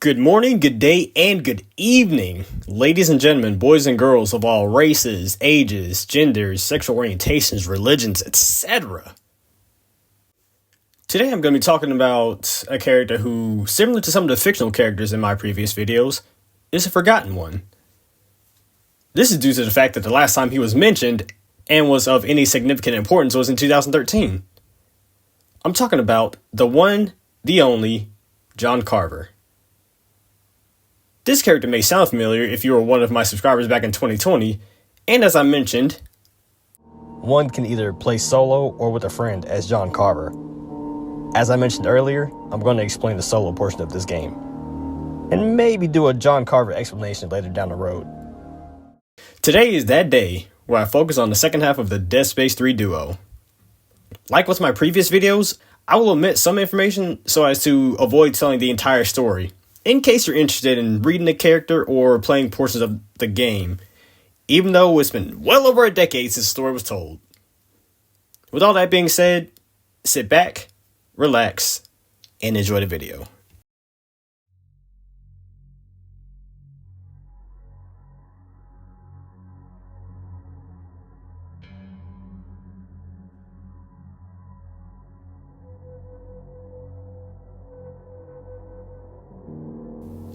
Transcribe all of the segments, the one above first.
Good morning, good day, and good evening, ladies and gentlemen, boys and girls of all races, ages, genders, sexual orientations, religions, etc. Today I'm going to be talking about a character who, similar to some of the fictional characters in my previous videos, is a forgotten one. This is due to the fact that the last time he was mentioned and was of any significant importance was in 2013. I'm talking about the one, the only, John Carver. This character may sound familiar if you were one of my subscribers back in 2020, and as I mentioned, one can either play solo or with a friend as John Carver. As I mentioned earlier, I'm going to explain the solo portion of this game, and maybe do a John Carver explanation later down the road. Today is that day where I focus on the second half of the Dead Space 3 duo. Like with my previous videos, I will omit some information so as to avoid telling the entire story, in case you're interested in reading the character or playing portions of the game, even though it's been well over a decade since the story was told. With all that being said, sit back, relax, and enjoy the video.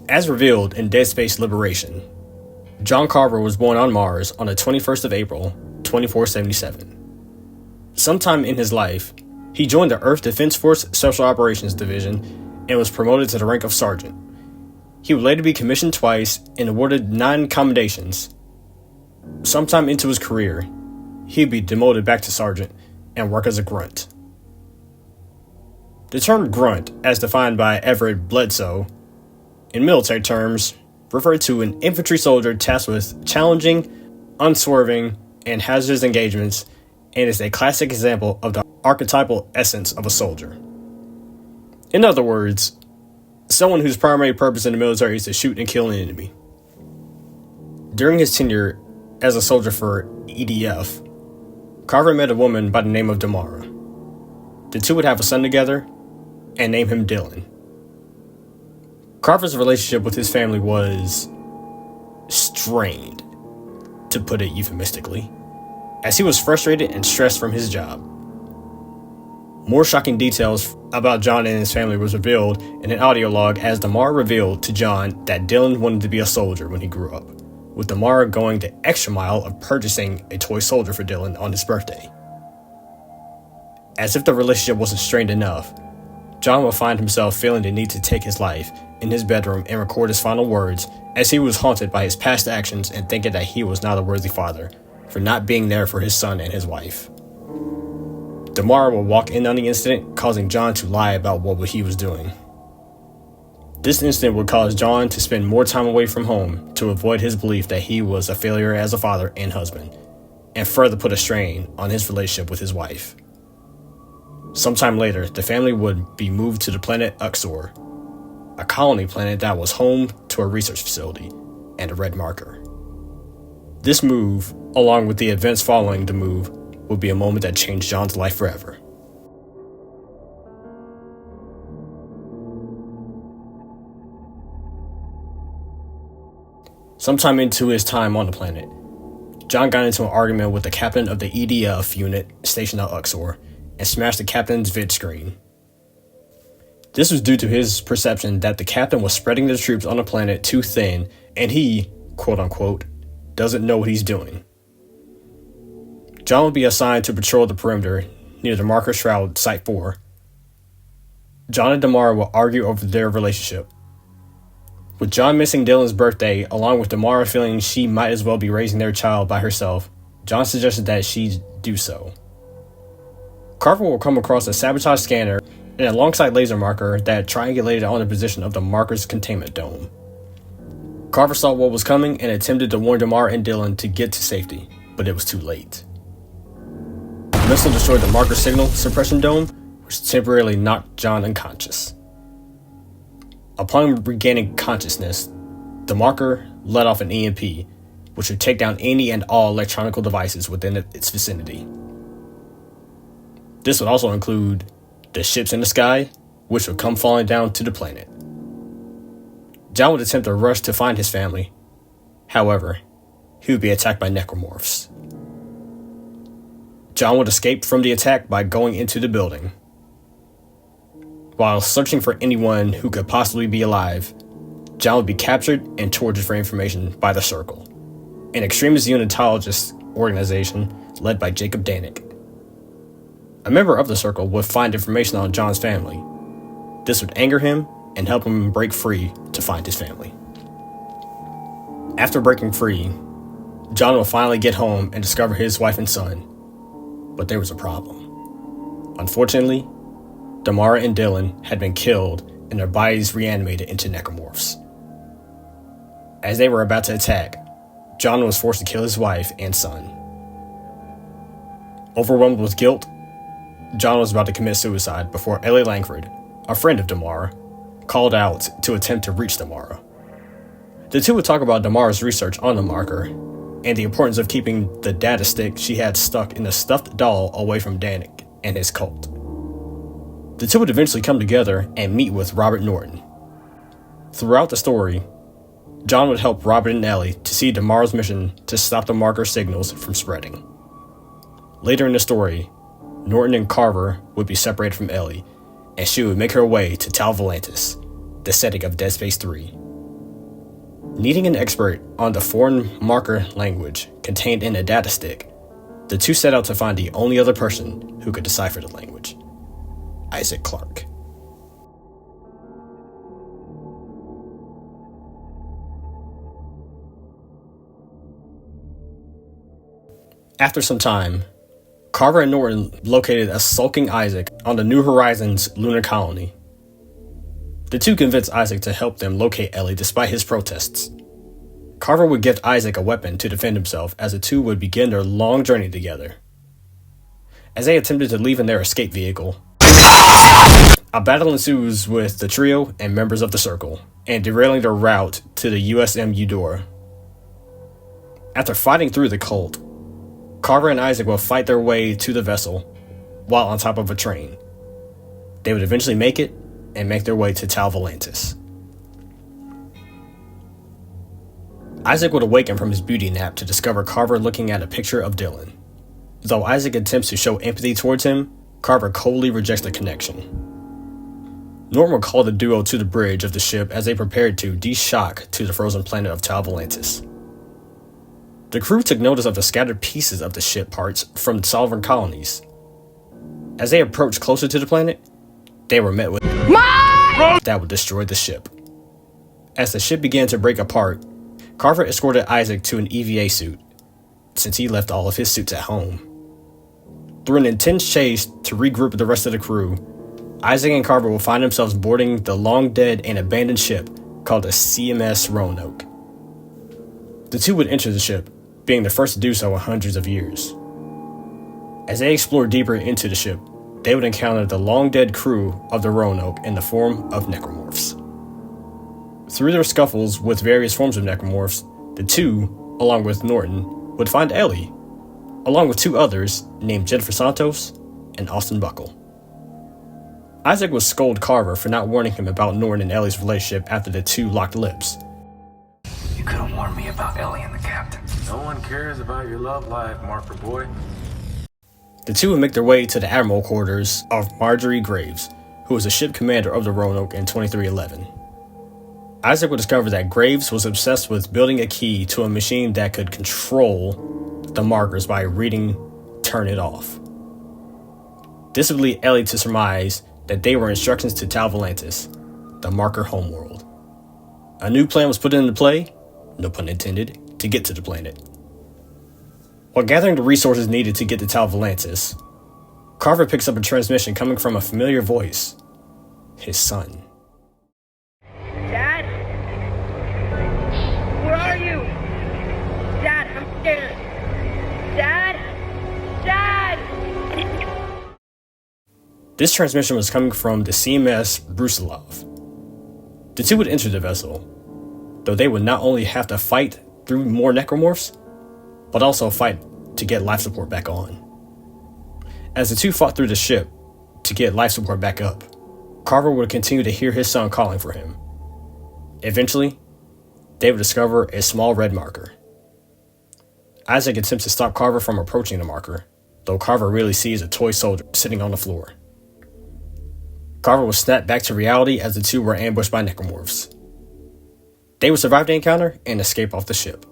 As revealed in Dead Space Liberation, John Carver was born on Mars on the 21st of April, 2477. Sometime in his life, he joined the Earth Defense Force Special Operations Division and was promoted to the rank of Sergeant. He would later be commissioned twice and awarded 9 commendations. Sometime into his career, he would be demoted back to Sergeant and work as a grunt. The term grunt, as defined by Everett Bledsoe, in military terms, refer to an infantry soldier tasked with challenging, unswerving, and hazardous engagements, and is a classic example of the archetypal essence of a soldier. In other words, someone whose primary purpose in the military is to shoot and kill an enemy. During his tenure as a soldier for EDF, Carver met a woman by the name of Damara. The two would have a son together and name him Dylan. Carver's relationship with his family was strained, to put it euphemistically, as he was frustrated and stressed from his job. More shocking details about John and his family was revealed in an audio log as Damara revealed to John that Dylan wanted to be a soldier when he grew up, with Damara going the extra mile of purchasing a toy soldier for Dylan on his birthday. As if the relationship wasn't strained enough, John would find himself feeling the need to take his life in his bedroom and record his final words as he was haunted by his past actions and thinking that he was not a worthy father for not being there for his son and his wife. Damara would walk in on the incident, causing John to lie about what he was doing. This incident would cause John to spend more time away from home to avoid his belief that he was a failure as a father and husband, and further put a strain on his relationship with his wife. Sometime later, the family would be moved to the planet Uxor, a colony planet that was home to a research facility and a red marker. This move, along with the events following the move, would be a moment that changed John's life forever. Sometime into his time on the planet, John got into an argument with the captain of the EDF unit stationed at Uxor and smashed the captain's vid screen. This was due to his perception that the captain was spreading the troops on the planet too thin and he, quote-unquote, doesn't know what he's doing. John would be assigned to patrol the perimeter near the marker shroud Site 4. John and Damara will argue over their relationship. With John missing Dylan's birthday, along with Damara feeling she might as well be raising their child by herself, John suggested that she do so. Carver will come across a sabotage scanner and alongside laser marker that triangulated on the position of the marker's containment dome. Carver saw what was coming and attempted to warn Damara and Dylan to get to safety, but it was too late. The missile destroyed the marker signal suppression dome, which temporarily knocked John unconscious. Upon regaining consciousness, the marker let off an EMP, which would take down any and all electronic devices within its vicinity. This would also include the ships in the sky, which would come falling down to the planet. John would attempt to rush to find his family. However, he would be attacked by necromorphs. John would escape from the attack by going into the building. While searching for anyone who could possibly be alive, John would be captured and tortured for information by the Circle, an extremist unitologist organization led by Jacob Danik. A member of the Circle would find information on John's family. This would anger him and help him break free to find his family. After breaking free, John will finally get home and discover his wife and son. But there was a problem. Unfortunately, Damara and Dylan had been killed and their bodies reanimated into necromorphs. As they were about to attack, John was forced to kill his wife and son. Overwhelmed with guilt, John was about to commit suicide before Ellie Langford, a friend of Damara, called out to attempt to reach Damara. The two would talk about Damara's research on the marker and the importance of keeping the data stick she had stuck in a stuffed doll away from Danik and his cult. The two would eventually come together and meet with Robert Norton. Throughout the story, John would help Robert and Ellie to see Damara's mission to stop the marker signals from spreading. Later in the story, Norton and Carver would be separated from Ellie, and she would make her way to Tau Volantis, the setting of Dead Space 3. Needing an expert on the foreign marker language contained in a data stick, the two set out to find the only other person who could decipher the language, Isaac Clarke. After some time, Carver and Norton located a sulking Isaac on the New Horizons lunar colony. The two convinced Isaac to help them locate Ellie despite his protests. Carver would gift Isaac a weapon to defend himself as the two would begin their long journey together. As they attempted to leave in their escape vehicle, a battle ensues with the trio and members of the Circle, and derailing their route to the USM Eudora. After fighting through the cult, Carver and Isaac will fight their way to the vessel while on top of a train. They would eventually make it and make their way to Tau Volantis. Isaac would awaken from his beauty nap to discover Carver looking at a picture of Dylan. Though Isaac attempts to show empathy towards him, Carver coldly rejects the connection. Norton would call the duo to the bridge of the ship as they prepared to de-shock to the frozen planet of Tau Volantis. The crew took notice of the scattered pieces of the ship parts from the sovereign colonies. As they approached closer to the planet, they were met with that would destroy the ship. As the ship began to break apart, Carver escorted Isaac to an EVA suit, since he left all of his suits at home. Through an intense chase to regroup with the rest of the crew, Isaac and Carver will find themselves boarding the long-dead and abandoned ship called the CMS Roanoke. The two would enter the ship, being the first to do so in hundreds of years. As they explored deeper into the ship, they would encounter the long-dead crew of the Roanoke in the form of necromorphs. Through their scuffles with various forms of necromorphs, the two, along with Norton, would find Ellie, along with two others named Jennifer Santos and Austin Buckle. Isaac would scold Carver for not warning him about Norton and Ellie's relationship after the two locked lips. You could have warned me about Ellie and the captain. No one cares about your love life, Marker Boy. The two would make their way to the admiral quarters of Marjorie Graves, who was the ship commander of the Roanoke in 2311. Isaac would discover that Graves was obsessed with building a key to a machine that could control the markers by reading "turn it off." This would lead Ellie to surmise that they were instructions to Tau Volantis, the marker homeworld. A new plan was put into play, no pun intended, to get to the planet. While gathering the resources needed to get to Tau Volantis, Carver picks up a transmission coming from a familiar voice, his son. Dad? Where are you? Dad, I'm scared. Dad? Dad! This transmission was coming from the CMS Brusilov. The two would enter the vessel, though they would not only have to fight through more necromorphs, but also fight to get life support back on. As the two fought through the ship to get life support back up, Carver would continue to hear his son calling for him. Eventually, they would discover a small red marker. Isaac attempts to stop Carver from approaching the marker, though Carver really sees a toy soldier sitting on the floor. Carver was snapped back to reality as the two were ambushed by necromorphs. They would survive the encounter and escape off the ship.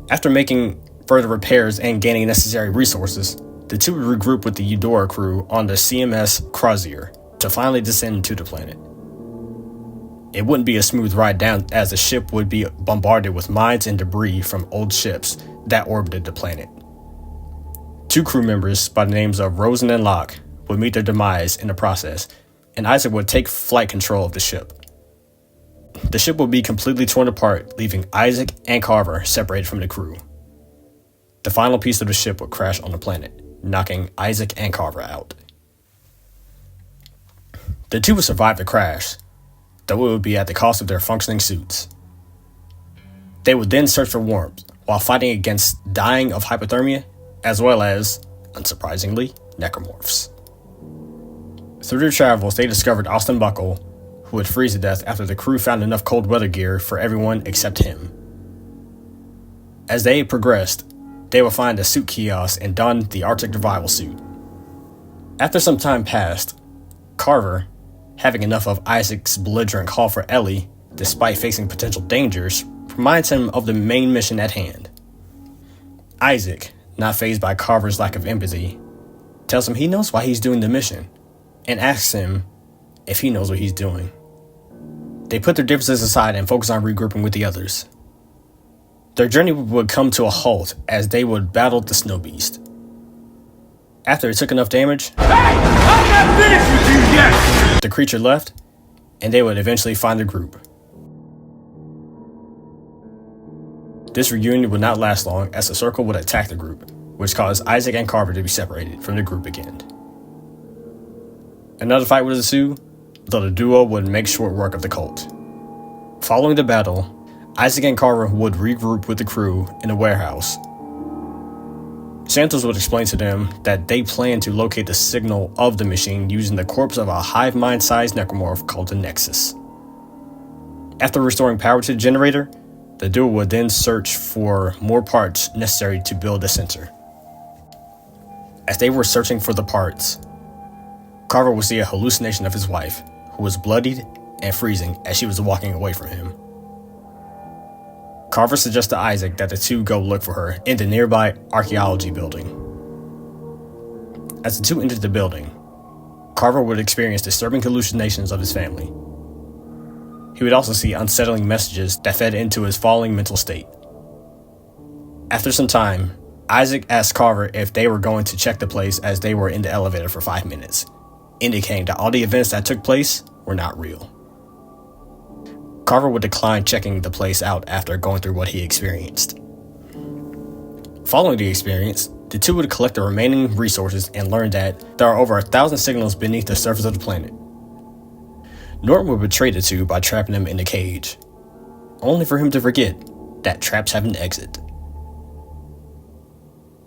After making further repairs and gaining necessary resources, the two would regroup with the Eudora crew on the CMS Crozier to finally descend to the planet. It wouldn't be a smooth ride down, as the ship would be bombarded with mines and debris from old ships that orbited the planet. Two crew members by the names of Rosen and Locke would meet their demise in the process, and Isaac would take flight control of the ship. The ship would be completely torn apart, leaving Isaac and Carver separated from the crew. The final piece of the ship would crash on the planet, knocking Isaac and Carver out. The two would survive the crash, though it would be at the cost of their functioning suits. They would then search for warmth while fighting against dying of hypothermia, as well as, unsurprisingly, necromorphs. Through their travels, they discovered Austin Buckle, who would freeze to death after the crew found enough cold weather gear for everyone except him. As they progressed, they would find a suit kiosk and don the Arctic Survival suit. After some time passed, Carver, having enough of Isaac's belligerent call for Ellie, despite facing potential dangers, reminds him of the main mission at hand. Isaac, not fazed by Carver's lack of empathy, tells him he knows why he's doing the mission, and asks him if he knows what he's doing. They put their differences aside and focus on regrouping with the others. Their journey would come to a halt as they would battle the snow beast. After it took enough damage, the creature left, and they would eventually find the group. This reunion would not last long, as the circle would attack the group, which caused Isaac and Carver to be separated from the group again. Another fight would ensue, though the duo would make short work of the cult. Following the battle, Isaac and Carver would regroup with the crew in a warehouse. Santos would explain to them that they plan to locate the signal of the machine using the corpse of a hive mind-sized necromorph called the Nexus. After restoring power to the generator, the duo would then search for more parts necessary to build the sensor. As they were searching for the parts, Carver would see a hallucination of his wife, who was bloodied and freezing as she was walking away from him. Carver suggests to Isaac that the two go look for her in the nearby archaeology building. As the two entered the building, Carver would experience disturbing hallucinations of his family. He would also see unsettling messages that fed into his falling mental state. After some time, Isaac asked Carver if they were going to check the place, as they were in the elevator for 5 minutes, indicating that all the events that took place were not real. Carver would decline checking the place out after going through what he experienced. Following the experience, the two would collect the remaining resources and learn that there are over 1,000 signals beneath the surface of the planet. Norton would betray the two by trapping them in a cage, only for him to forget that traps have an exit.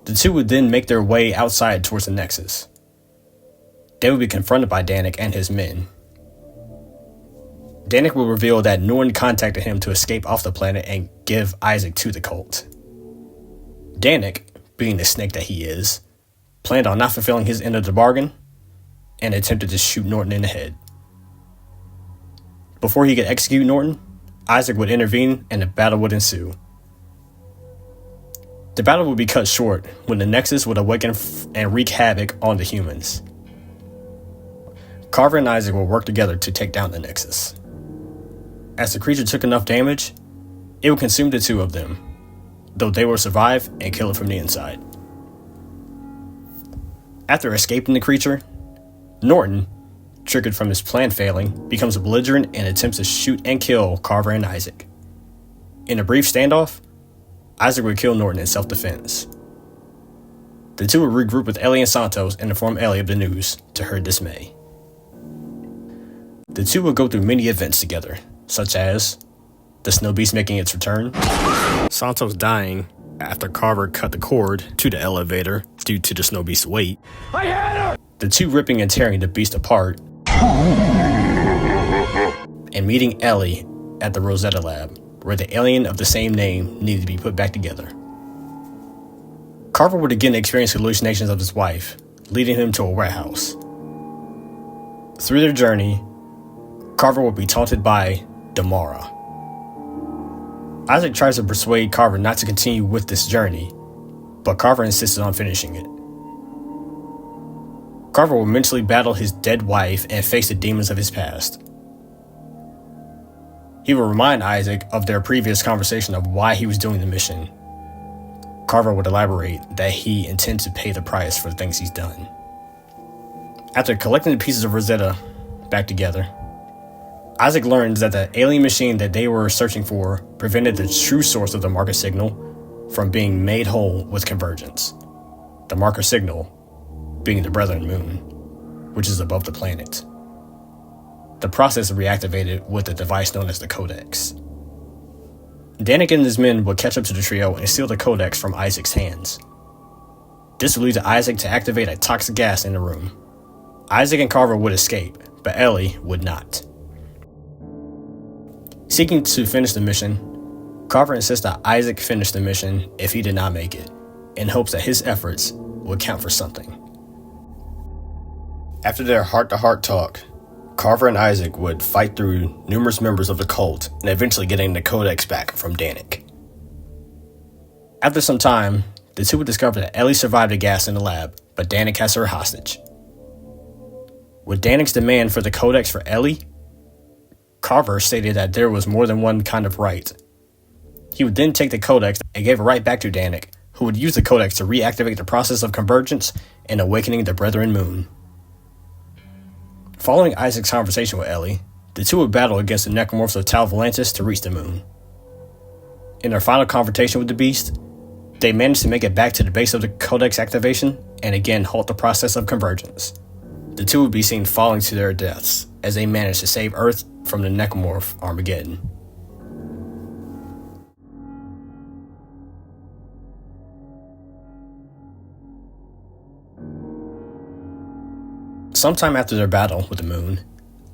The two would then make their way outside towards the Nexus. They would be confronted by Danik and his men. Danik will reveal that Norton contacted him to escape off the planet and give Isaac to the cult. Danik, being the snake that he is, planned on not fulfilling his end of the bargain and attempted to shoot Norton in the head. Before he could execute Norton, Isaac would intervene and a battle would ensue. The battle would be cut short when the Nexus would awaken and wreak havoc on the humans. Carver and Isaac will work together to take down the Nexus. As the creature took enough damage, it would consume the two of them, though they will survive and kill it from the inside. After escaping the creature, Norton, triggered from his plan failing, becomes belligerent and attempts to shoot and kill Carver and Isaac. In a brief standoff, Isaac would kill Norton in self-defense. The two would regroup with Ellie and Santos and inform Ellie of the news, to her dismay. The two would go through many events together, such as the snow beast making its return, Santos dying after Carver cut the cord to the elevator due to the snow beast's weight, the two ripping and tearing the beast apart, and meeting Ellie at the Rosetta lab, where the alien of the same name needed to be put back together. Carver would again experience hallucinations of his wife, leading him to a warehouse. Through their journey, Carver would be taunted by Damara. Isaac tries to persuade Carver not to continue with this journey, but Carver insisted on finishing it. Carver will mentally battle his dead wife and face the demons of his past. He will remind Isaac of their previous conversation of why he was doing the mission. Carver would elaborate that he intends to pay the price for the things he's done. After collecting the pieces of Rosetta back together, Isaac learns that the alien machine that they were searching for prevented the true source of the marker signal from being made whole with convergence. The marker signal being the Brethren Moon, which is above the planet. The process reactivated with a device known as the Codex. Danik and his men would catch up to the trio and steal the Codex from Isaac's hands. This would lead to Isaac to activate a toxic gas in the room. Isaac and Carver would escape, but Ellie would not. Seeking to finish the mission, Carver insists that Isaac finish the mission if he did not make it, in hopes that his efforts would count for something. After their heart-to-heart talk, Carver and Isaac would fight through numerous members of the cult and eventually getting the Codex back from Danik. After some time, the two would discover that Ellie survived the gas in the lab, but Danik has her hostage. With Danik's demand for the Codex for Ellie, Carver stated that there was more than one kind of right. He would then take the Codex and gave it right back to Danik, who would use the Codex to reactivate the process of convergence and awakening the Brethren Moon. Following Isaac's conversation with Ellie, the two would battle against the necromorphs of Tau Volantis to reach the moon. In their final confrontation with the beast, they managed to make it back to the base of the Codex activation and again halt the process of convergence. The two would be seen falling to their deaths as they managed to save Earth from the necromorph Armageddon. Sometime after their battle with the moon,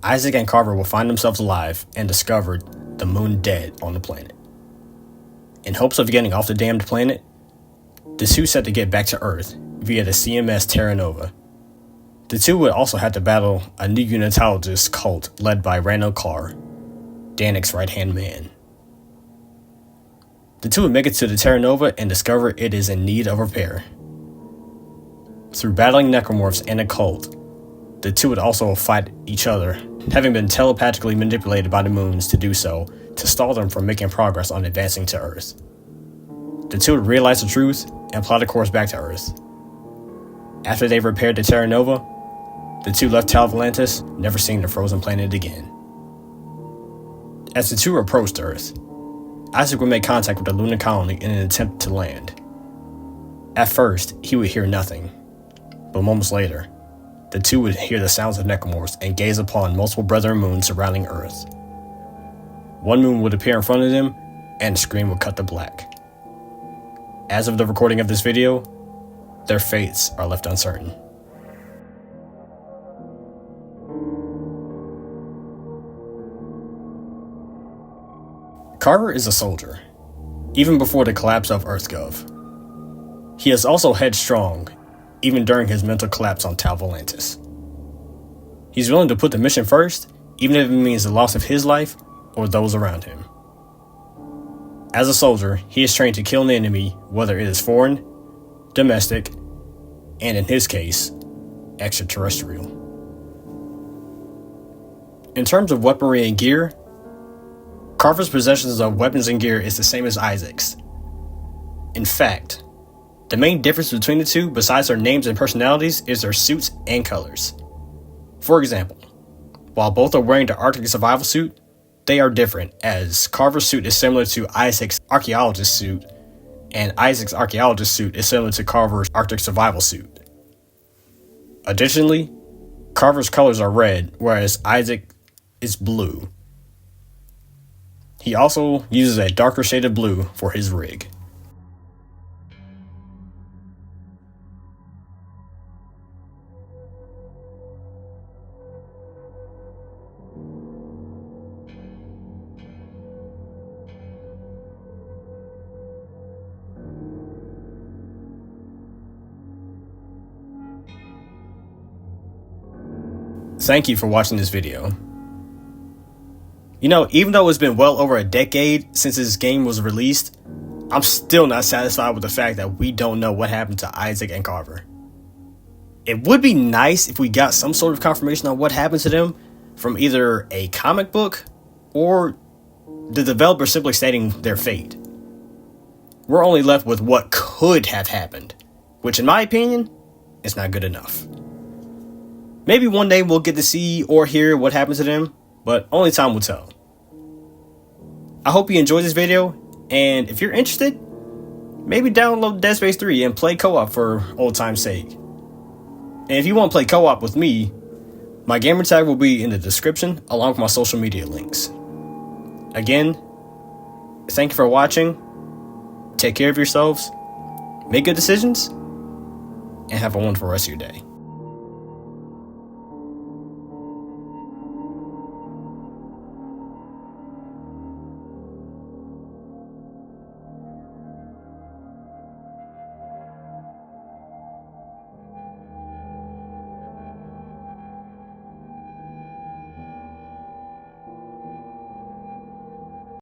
Isaac and Carver will find themselves alive and discover the moon dead on the planet. In hopes of getting off the damned planet, the two set to get back to Earth via the CMS Terra Nova. The two would also have to battle a new unitologist cult led by Randall Carr, Danik's right-hand man. The two would make it to the Terra Nova and discover it is in need of repair. Through battling necromorphs and a cult, the two would also fight each other, having been telepathically manipulated by the moons to do so to stall them from making progress on advancing to Earth. The two would realize the truth and plot a course back to Earth. After they repaired the Terra Nova, the two left Tau Volantis, never seeing the frozen planet again. As the two approached Earth, Isaac would make contact with the lunar colony in an attempt to land. At first, he would hear nothing, but moments later, the two would hear the sounds of necromorphs and gaze upon multiple Brethren moons surrounding Earth. One moon would appear in front of them, and the screen would cut to black. As of the recording of this video, their fates are left uncertain. Carver is a soldier, even before the collapse of EarthGov. He is also headstrong, even during his mental collapse on Tau Volantis. He's willing to put the mission first, even if it means the loss of his life or those around him. As a soldier, he is trained to kill an enemy, whether it is foreign, domestic, and in his case, extraterrestrial. In terms of weaponry and gear, Carver's possessions of weapons and gear is the same as Isaac's. In fact, the main difference between the two, besides their names and personalities, is their suits and colors. For example, while both are wearing the Arctic survival suit, they are different, as Carver's suit is similar to Isaac's archaeologist suit, and Isaac's archaeologist suit is similar to Carver's Arctic survival suit. Additionally, Carver's colors are red, whereas Isaac is blue. He also uses a darker shade of blue for his rig. Thank you for watching this video. You know, even though it's been well over a decade since this game was released, I'm still not satisfied with the fact that we don't know what happened to Isaac and Carver. It would be nice if we got some sort of confirmation on what happened to them from either a comic book or the developer simply stating their fate. We're only left with what could have happened, which in my opinion is not good enough. Maybe one day we'll get to see or hear what happened to them, but only time will tell. I hope you enjoyed this video, and if you're interested, maybe download Dead Space 3 and play co-op for old time's sake. And if you want to play co-op with me, my gamer tag will be in the description along with my social media links. Again, thank you for watching, take care of yourselves, make good decisions, and have a wonderful rest of your day.